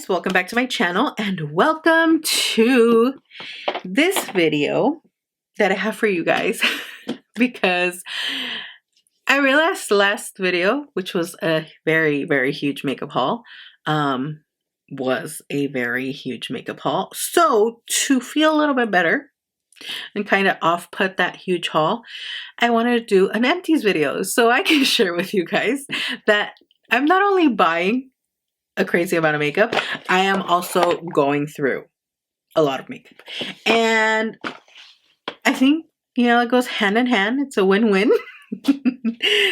guys, welcome back to my channel and welcome to this video that I have for you guys because I realized last video, which was a very huge makeup haul, was a very huge makeup haul. So to feel a little bit better and kind of off-put that huge haul, I wanted to do an empties video so I can share with you guys that I'm not only buying a crazy amount of makeup, I am also going through a lot of makeup. And I think, it goes hand in hand. It's a win-win.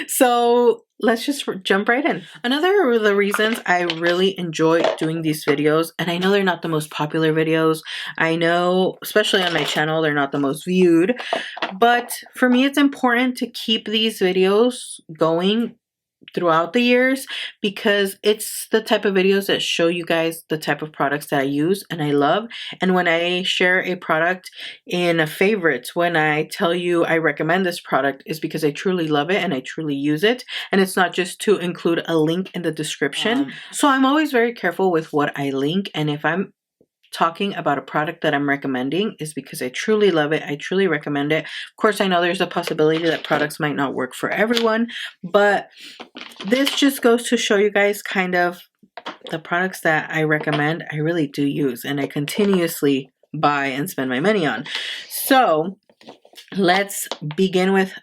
So let's just jump right in. Another of the reasons I really enjoy doing these videos, and I know they're not the most popular videos. I know, especially on my channel, they're not the most viewed. But for me, it's important to keep these videos going throughout the years because it's the type of videos that show you guys the type of products that I use and I love. And when I share a product in favorites, when I tell you I recommend this product, is because I truly love it and I truly use it, and it's not just to include a link in the description. So I'm always very careful with what I link, and if I'm talking about a product that I'm recommending is because I truly love it. I truly recommend it. Of course, I know there's a possibility that products might not work for everyone, but this just goes to show you guys kind of the products that I recommend, I really do use and I continuously buy and spend my money on. So let's begin with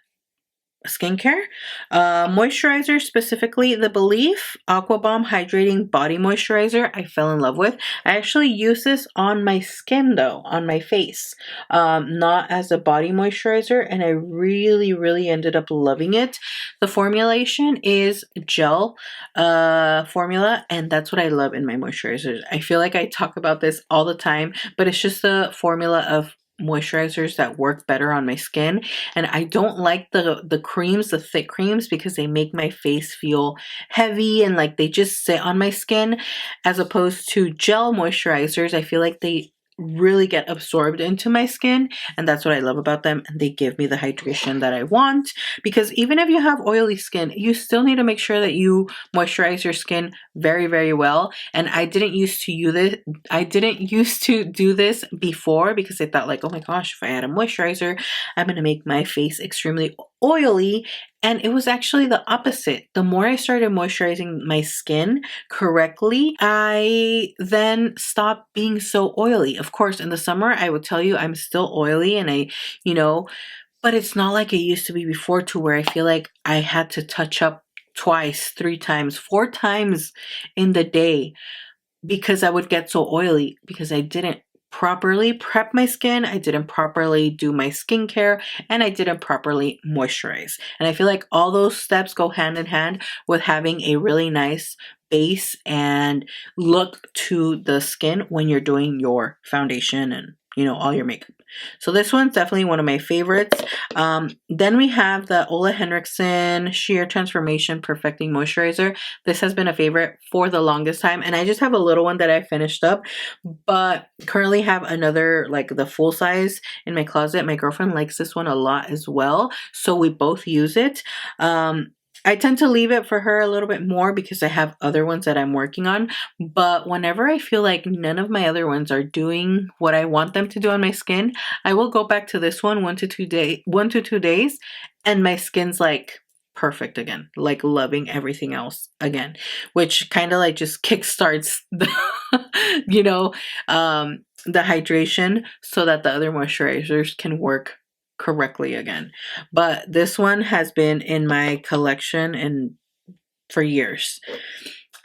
skincare. Moisturizer, specifically the Belief Aqua Bomb Hydrating Body Moisturizer, I fell in love with. I actually use this on my skin though, on my face, not as a body moisturizer, and I really ended up loving it. The formulation is gel formula, and that's what I love in my moisturizers. I feel like I talk about this all the time, but it's just the formula of moisturizers that work better on my skin. And I don't like the creams, the thick creams, because they make my face feel heavy and like they just sit on my skin, as opposed to gel moisturizers. I feel like they really get absorbed into my skin, and that's what I love about them, and they give me the hydration that I want. Because even if you have oily skin, you still need to make sure that you moisturize your skin very well. And I didn't used to do this before because I thought like, oh my gosh, if I add a moisturizer, I'm gonna make my face extremely oily. And it was actually the opposite. The more I started moisturizing my skin correctly, I then stopped being so oily. Of course, in the summer, I would tell you I'm still oily and but it's not like it used to be before, to where I feel like I had to touch up twice, 3 times, 4 times in the day because I would get so oily because I didn't properly prep my skin, I didn't properly do my skincare, and I didn't properly moisturize. And I feel like all those steps go hand in hand with having a really nice base and look to the skin when you're doing your foundation and all your makeup. So this one's definitely one of my favorites. Then we have the Ole Henriksen Sheer Transformation Perfecting Moisturizer. This has been a favorite for the longest time, and I just have a little one that I finished up, but currently have another, like the full size, in my closet. My girlfriend likes this one a lot as well, so we both use it. I tend to leave it for her a little bit more because I have other ones that I'm working on. But whenever I feel like none of my other ones are doing what I want them to do on my skin, I will go back to this one 1 to 2 days, and my skin's like perfect again, like loving everything else again, which kind of like just kickstarts the, the hydration so that the other moisturizers can work correctly again. But this one has been in my collection and for years.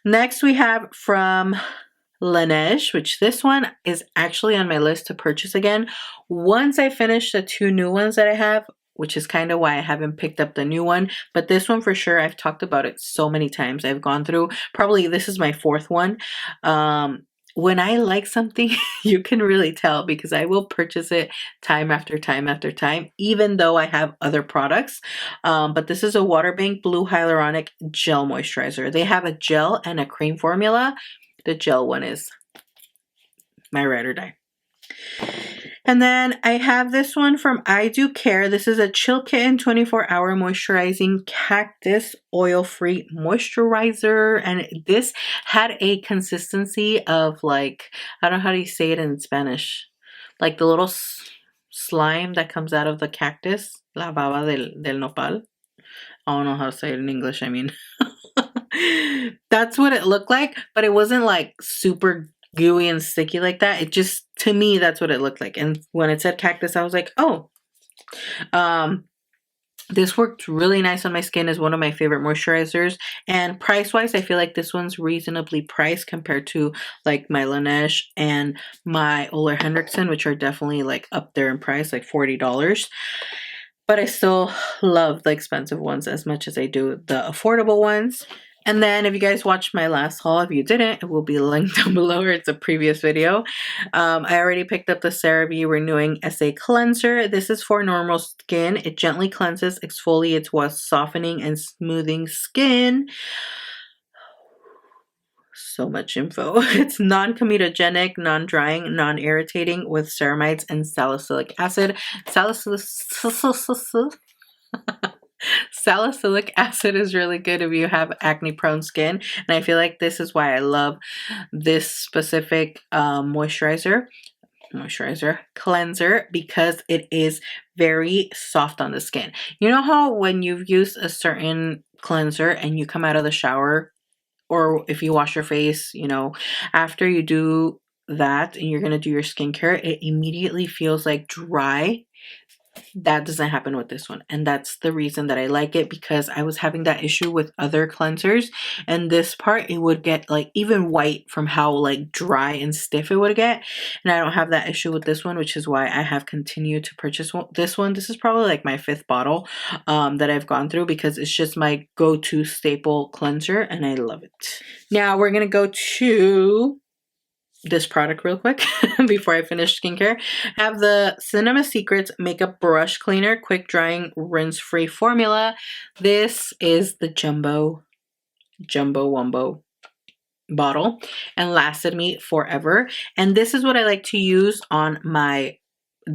Next we have from Laneige, which this one is actually on my list to purchase again once I finish the 2 new ones that I have, which is kind of why I haven't picked up the new one. But this one for sure, I've talked about it so many times. I've gone through, probably this is my 4th one. When I like something, you can really tell because I will purchase it time after time after time, even though I have other products. But this is a Water Bank Blue Hyaluronic Gel Moisturizer. They have a gel and a cream formula. The gel one is my ride or die. And then I have this one from I Do Care. This is a Chill Kitten 24-hour moisturizing cactus oil-free moisturizer. And this had a consistency of like, I don't know how do you say it in Spanish. Like the little slime that comes out of the cactus. La baba del nopal. I don't know how to say it in English, I mean. That's what it looked like, but it wasn't like super gooey and sticky like that. It just, to me, that's what it looked like. And when it said cactus, I was like, oh. This worked really nice on my skin, as one of my favorite moisturizers. And price-wise, I feel like this one's reasonably priced compared to like my Laneige and my Ole Henriksen, which are definitely like up there in price, like $40. But I still love the expensive ones as much as I do the affordable ones. And then if you guys watched my last haul, if you didn't, it will be linked down below, or it's a previous video. I already picked up the CeraVe Renewing SA Cleanser. This is for normal skin. It gently cleanses, exfoliates while softening and smoothing skin. So much info. It's non-comedogenic, non-drying, non-irritating with ceramides and salicylic acid. Salicylic acid is really good if you have acne prone skin, and I feel like this is why I love this specific cleanser, because it is very soft on the skin. You know how when you've used a certain cleanser and you come out of the shower, or if you wash your face, you know, after you do that and you're gonna do your skincare, it immediately feels like dry. That doesn't happen with this one, and that's the reason that I like it, because I was having that issue with other cleansers, and this part, it would get like even white from how like dry and stiff it would get, and I don't have that issue with this one, which is why I have continued to purchase this one. This is probably like my 5th bottle that I've gone through, because it's just my go-to staple cleanser and I love it. Now we're gonna go to this product real quick before I finish skincare. I have the Cinema Secrets Makeup Brush Cleaner Quick Drying Rinse Free Formula. This is the jumbo wumbo bottle and lasted me forever. And this is what I like to use on my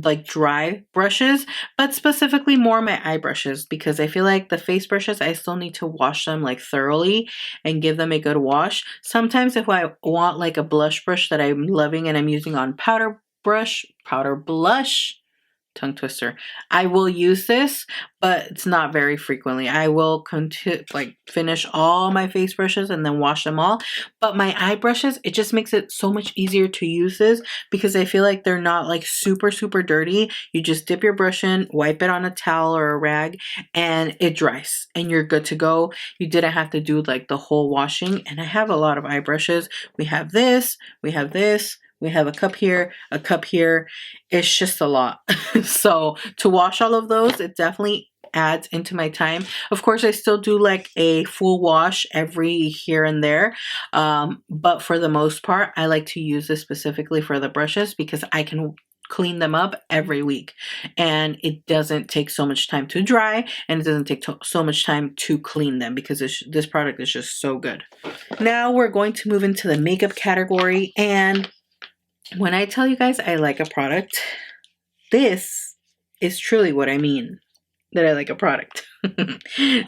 like dry brushes, but specifically more my eye brushes, because I feel like the face brushes, I still need to wash them like thoroughly and give them a good wash. Sometimes if I want like a blush brush that I'm loving and I'm using on powder blush, tongue twister, I will use this, but it's not very frequently. I will finish all my face brushes and then wash them all. But my eye brushes, it just makes it so much easier to use this, because I feel like they're not like super dirty. You just dip your brush in, wipe it on a towel or a rag, and it dries and you're good to go. You didn't have to do like the whole washing. And I have a lot of eye brushes. We have this, we have this, we have a cup here, a cup here. It's just a lot. So to wash all of those, it definitely adds into my time. Of course, I still do like a full wash every here and there. But for the most part, I like to use this specifically for the brushes, because I can clean them up every week, and it doesn't take so much time to dry, and it doesn't take so much time to clean them, because this product is just so good. Now we're going to move into the makeup category, and when I tell you guys I like a product, this is truly what I mean, that I like a product.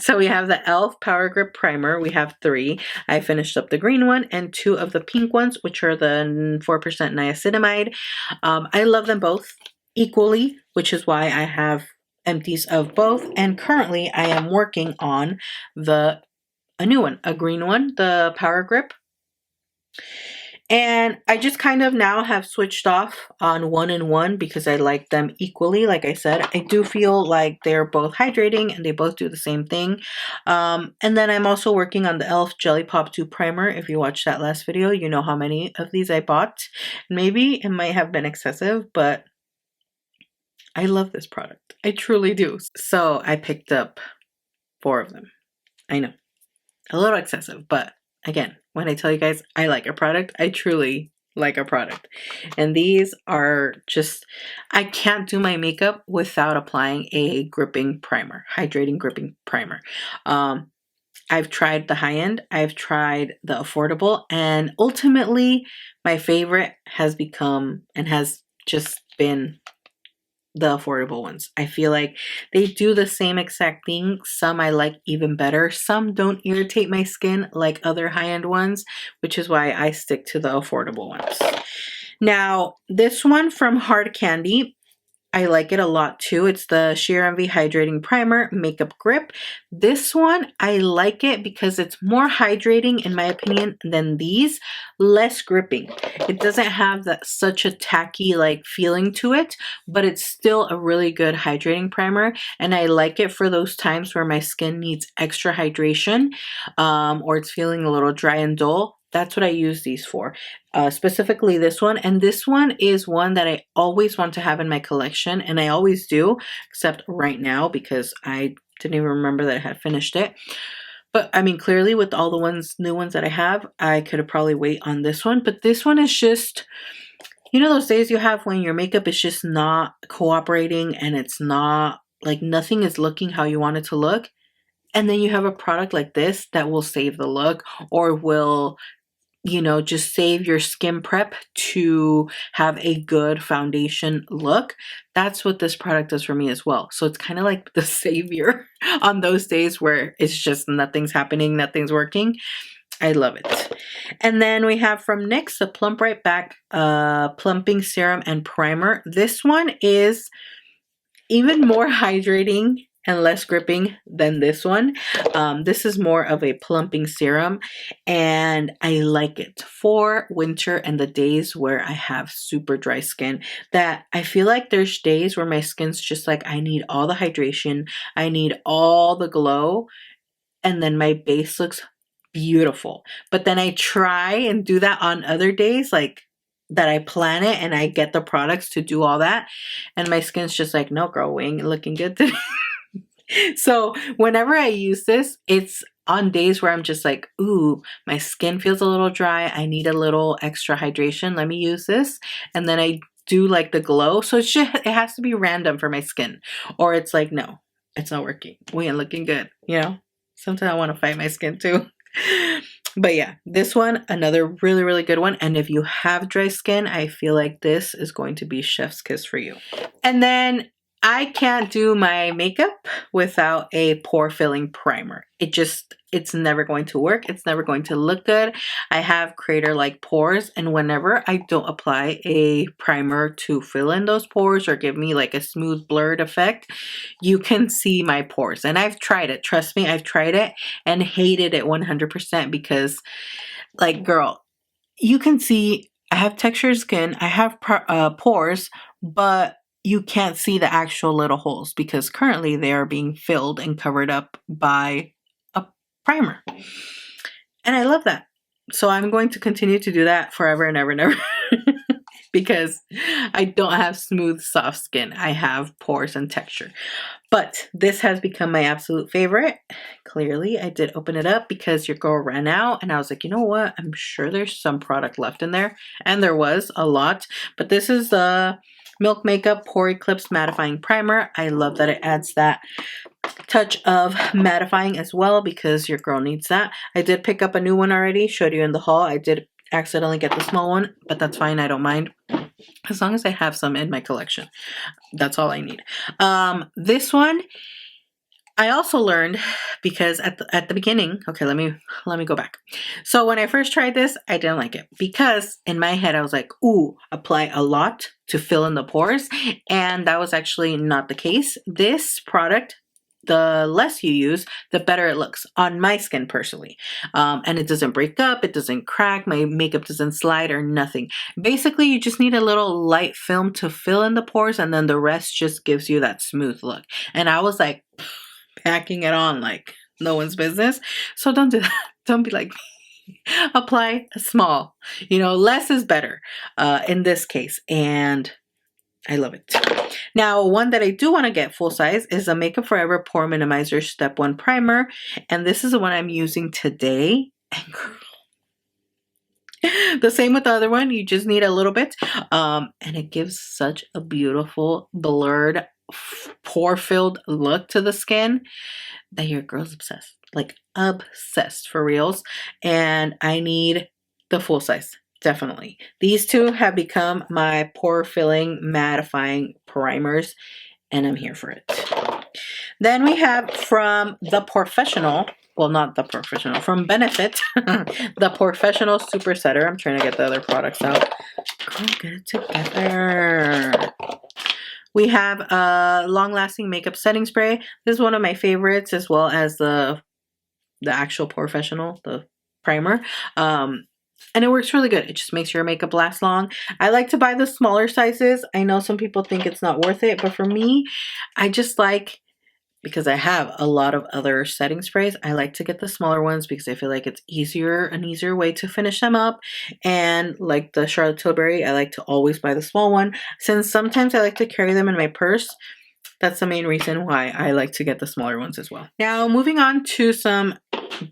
So we have the e.l.f. Power Grip Primer. We have 3. I finished up the green one and 2 of the pink ones, which are the 4% niacinamide. I love them both equally, which is why I have empties of both. And currently I am working on a new one, a green one, the Power Grip. And I just kind of now have switched off on 1 and 1, because I like them equally. Like I said, I do feel like they're both hydrating and they both do the same thing. And then I'm also working on the e.l.f. Jelly Pop 2 Primer. If you watched that last video, you know how many of these I bought. Maybe it might have been excessive, but I love this product. I truly do. So I picked up 4 of them. I know, a little excessive, but again, when I tell you guys I like a product, I truly like a product. And these are just, I can't do my makeup without applying a gripping primer, hydrating gripping primer. I've tried the high end, I've tried the affordable, and ultimately my favorite has become and has just been the affordable ones. I feel like they do the same exact thing. Some I like even better. Some don't irritate my skin like other high-end ones, which is why I stick to the affordable ones. Now, this one from Hard Candy, I like it a lot too. It's the Sheer Envy Hydrating Primer Makeup Grip. This one, I like it because it's more hydrating in my opinion than these, less gripping. It doesn't have that such a tacky like feeling to it, but it's still a really good hydrating primer. And I like it for those times where my skin needs extra hydration or it's feeling a little dry and dull. That's what I use these for. Specifically this one. And this one is one that I always want to have in my collection. And I always do, except right now because I didn't even remember that I had finished it. But I mean, clearly with all the new ones that I have, I could have probably wait on this one. But this one is just, you know those days you have when your makeup is just not cooperating and it's not, like nothing is looking how you want it to look. And then you have a product like this that will save the look or will, you know, just save your skin prep to have a good foundation look. That's what this product does for me as well. So it's kind of like the savior on those days where it's just nothing's happening, nothing's working. I love it. And then we have from NYX the Plump Right Back Plumping Serum and Primer. This one is even more hydrating and less gripping than this one. This is more of a plumping serum and I like it for winter and the days where I have super dry skin, that I feel like there's days where my skin's just like, I need all the hydration, I need all the glow, and then my base looks beautiful. But then I try and do that on other days, like that I plan it and I get the products to do all that, and my skin's just like, no girl, we ain't looking good today. So whenever I use this, it's on days where I'm just like, ooh, my skin feels a little dry, I need a little extra hydration, let me use this. And then I do like the glow. So it has to be random for my skin, or it's like, no, it's not working, we ain't looking good, you know. Sometimes I want to fight my skin too. But yeah, this one, another really, really good one. And if you have dry skin, I feel like this is going to be chef's kiss for you. And then I can't do my makeup without a pore filling primer. It's never going to work. It's never going to look good. I have crater-like pores, and whenever I don't apply a primer to fill in those pores or give me like a smooth blurred effect, you can see my pores. And I've tried it. Trust me, I've tried it and hated it 100% because, like, girl, you can see I have textured skin, I have pores, but you can't see the actual little holes because currently they are being filled and covered up by a primer. And I love that. So I'm going to continue to do that forever and ever and ever because I don't have smooth, soft skin. I have pores and texture. But this has become my absolute favorite. Clearly, I did open it up because your girl ran out and I was like, you know what? I'm sure there's some product left in there. And there was a lot. But this is the Milk Makeup Pore Eclipse Mattifying Primer. I love that it adds that touch of mattifying as well because your girl needs that. I did pick up a new one already, showed you in the haul. I did accidentally get the small one, but that's fine. I don't mind. As long as I have some in my collection. That's all I need. This one, I also learned because at the beginning, okay, let me go back. So when I first tried this, I didn't like it because in my head I was like, ooh, apply a lot to fill in the pores, and that was actually not the case. This product, the less you use, the better it looks on my skin personally. And it doesn't break up, it doesn't crack, my makeup doesn't slide or nothing. Basically, you just need a little light film to fill in the pores, and then the rest just gives you that smooth look. And I was like, packing it on like no one's business. So don't do that. Don't be like me. Apply a small, you know, less is better in this case. And I love it. Now, one that I do want to get full size is a Makeup Forever Pore Minimizer Step 1 Primer. And this is the one I'm using today. And the same with the other one. You just need a little bit. And it gives such a beautiful blurred pore-filled look to the skin that your girl's obsessed. Like obsessed for reals. And I need the full size. definitely. These two have become my pore filling mattifying primers, and I'm here for it. Then we have from The Professional, well, not The Professional, from Benefit, The Professional Super Setter. I'm trying to get the other products out. Girl, get it together. We have a long-lasting makeup setting spray. This is one of my favorites, as well as the actual Professional, the primer. And it works really good. It just makes your makeup last long. I like to buy the smaller sizes. I know some people think it's not worth it, but for me, I just like, because I have a lot of other setting sprays, I like to get the smaller ones because I feel like it's an easier way to finish them up. And like the Charlotte Tilbury, I like to always buy the small one. Since sometimes I like to carry them in my purse, that's the main reason why I like to get the smaller ones as well. Now, moving on to some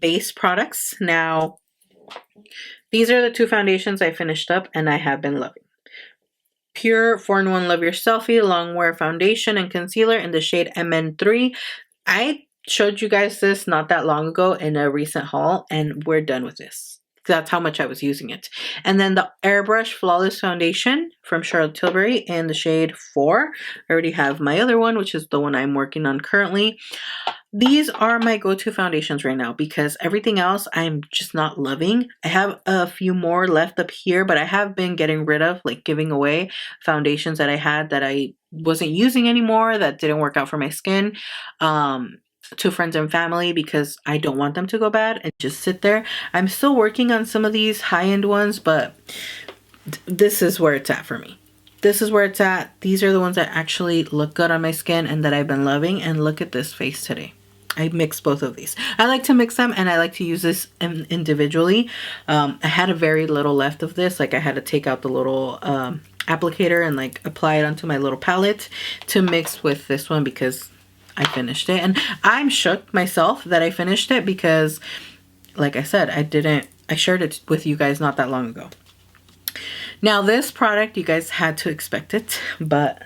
base products. Now, these are the two foundations I finished up and I have been loving. Pure 4-in-1 Love Your Selfie Long Wear Foundation and Concealer in the shade MN3. I showed you guys this not that long ago in a recent haul, and we're done with this. That's how much I was using it. And then the Airbrush Flawless Foundation from Charlotte Tilbury in the shade 4. I already have my other one, which is the one I'm working on currently. These are my go-to foundations right now because everything else I'm just not loving. I have a few more left up here, but I have been getting rid of, like giving away foundations that I had that I wasn't using anymore, that didn't work out for my skin, to friends and family because I don't want them to go bad and just sit there. I'm still working on some of these high-end ones, but this is where it's at for me. This is where it's at. These are the ones that actually look good on my skin and that I've been loving. And look at this face today. I mixed both of these. I like to mix them and I like to use this individually. I had a very little left of this. Like I had to take out the little applicator and like apply it onto my little palette to mix with this one because I finished it. And I'm shook myself that I finished it because, like I said, I shared it with you guys not that long ago. Now this product, you guys had to expect it, but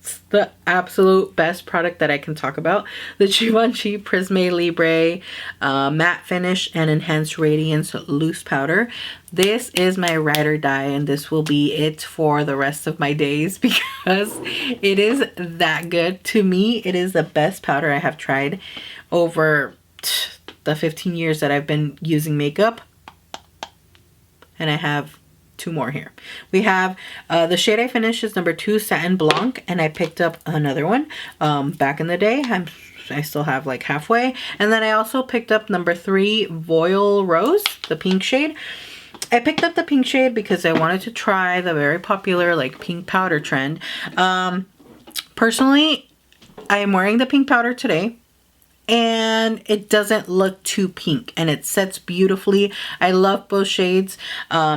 it's the absolute best product that I can talk about. The Givenchy Prisme Libre Matte Finish and Enhanced Radiance Loose Powder. This is my ride or die, and this will be it for the rest of my days because it is that good. To me, it is the best powder I have tried over the 15 years that I've been using makeup. And I have 2 more here. We have the shade I finished is number 2 Satin Blanc, and I picked up another one back in the day. I still have like halfway. And then I also picked up number 3 Voile Rose, the pink shade. I picked up the pink shade because I wanted to try the very popular like pink powder trend. Personally, I am wearing the pink powder today. And it doesn't look too pink and it sets beautifully. I love both shades.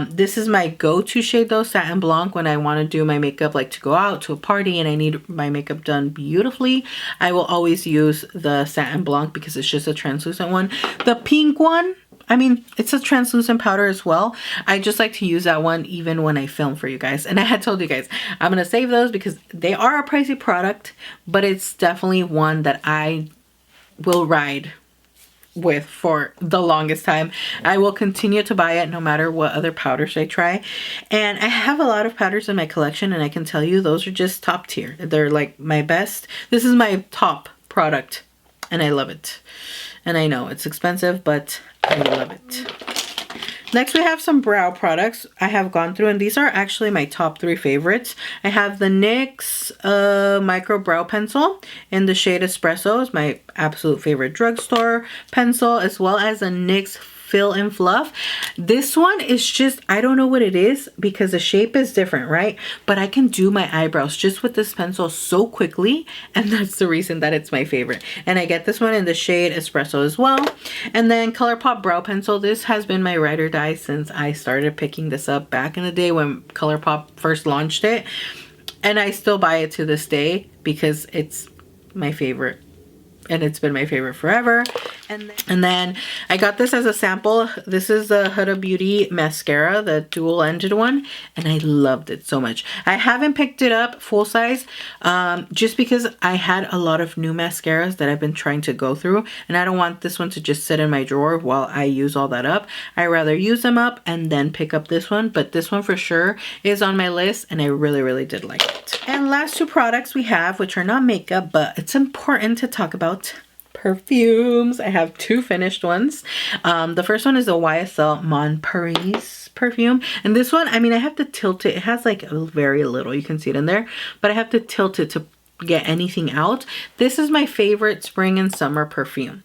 This is my go-to shade though, Satin Blanc, when I want to do my makeup, like to go out to a party and I need my makeup done beautifully. I will always use the Satin Blanc because it's just a translucent one. The pink one, I mean, it's a translucent powder as well. I just like to use that one even when I film for you guys. And I had told you guys, I'm going to save those because they are a pricey product, but it's definitely one that I will ride with for the longest time. I will continue to buy it no matter what other powders I try. And I have a lot of powders in my collection and I can tell you those are just top tier. They're like my best. This is my top product and I love it. And I know it's expensive, but I love it. Next, we have some brow products I have gone through, and these are actually my top 3 favorites. I have the NYX Micro Brow Pencil in the shade Espresso. It's my absolute favorite drugstore pencil, as well as the NYX Fill and Fluff. This one is just, I don't know what it is because the shape is different, right? But I can do my eyebrows just with this pencil so quickly, and that's the reason that it's my favorite. And I get this one in the shade Espresso as well. And then ColourPop Brow Pencil. This has been my ride or die since I started picking this up back in the day when ColourPop first launched it. And I still buy it to this day because it's my favorite. And it's been my favorite forever. And then I got this as a sample. This is the Huda Beauty mascara, the dual-ended one, and I loved it so much. I haven't picked it up full size just because I had a lot of new mascaras that I've been trying to go through, and I don't want this one to just sit in my drawer while I use all that up. I rather use them up and then pick up this one, but this one for sure is on my list, and I really did like it. And last two products we have, which are not makeup, but it's important to talk about, perfumes. I have two finished ones. The first one is the YSL Mon Paris perfume, and this one, I mean, I have to tilt it. It has like very little, you can see it in there, but I have to tilt it to get anything out. This is my favorite spring and summer perfume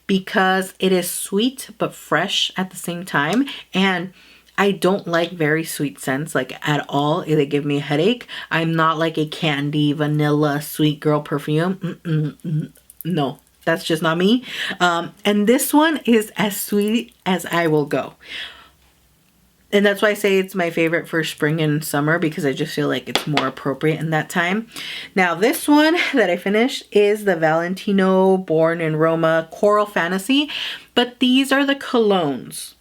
because it is sweet but fresh at the same time, and I don't like very sweet scents like at all. They give me a headache. I'm not like a candy vanilla sweet girl perfume. No, that's just not me. And this one is as sweet as I will go. And that's why I say it's my favorite for spring and summer, because I just feel like it's more appropriate in that time. Now this one that I finished is the Valentino Born in Roma Coral Fantasy, but these are the colognes.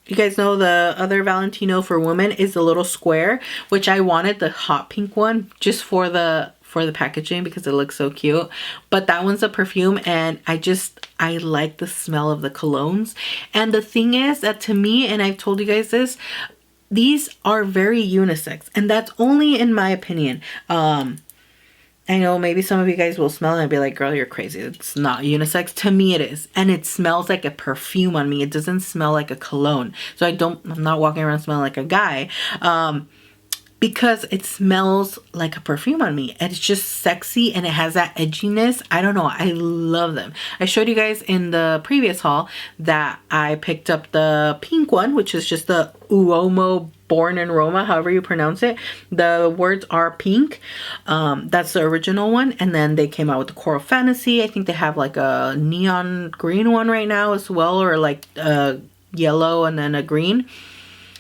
You guys know the other Valentino for women is the little square, which I wanted the hot pink one just for the packaging because it looks so cute. But that one's a perfume, and I like the smell of the colognes. And the thing is that to me, and I've told you guys this, these are very unisex, and that's only in my opinion. I know maybe some of you guys will smell it and be like, girl, you're crazy. It's not unisex. To me it is. And it smells like a perfume on me. It doesn't smell like a cologne. So I'm not walking around smelling like a guy. Because it smells like a perfume on me. It's just sexy and it has that edginess. I don't know. I love them. I showed you guys in the previous haul that I picked up the pink one, which is just the Uomo Born in Roma, however you pronounce it. The words are pink. That's the original one. And then they came out with the Coral Fantasy. I think they have like a neon green one right now as well, or like a yellow and then a green.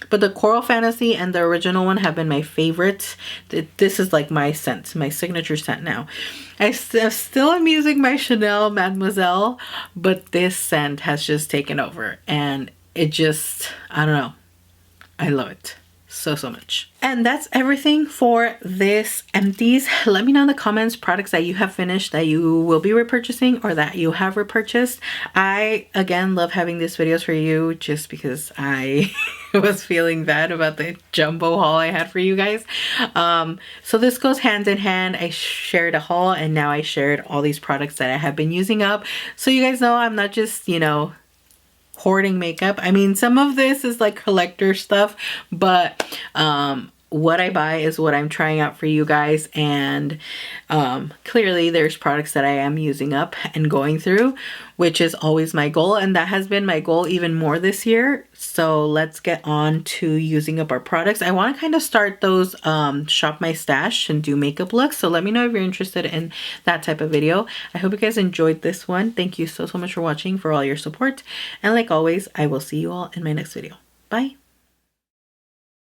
But the Coral Fantasy and the original one have been my favorites. This is like my scent, my signature scent now. I still am using my Chanel Mademoiselle, but this scent has just taken over. And it just, I don't know. I love it so much. And that's everything for this empties. Let me know in the comments products that you have finished that you will be repurchasing or that you have repurchased. I again love having these videos for you just because I was feeling bad about the jumbo haul I had for you guys. So this goes hand in hand. I shared a haul and now I shared all these products that I have been using up, so you guys know I'm not just, you know, hoarding makeup. I mean, some of this is like collector stuff, but what I buy is what I'm trying out for you guys. And clearly there's products that I am using up and going through, which is always my goal, and that has been my goal even more this year. So let's get on to using up our products. I want to kind of start those shop my stash and do makeup looks, so let me know if you're interested in that type of video. I hope you guys enjoyed this one. Thank you so much for watching, for all your support, and like always, I will see you all in my next video. Bye.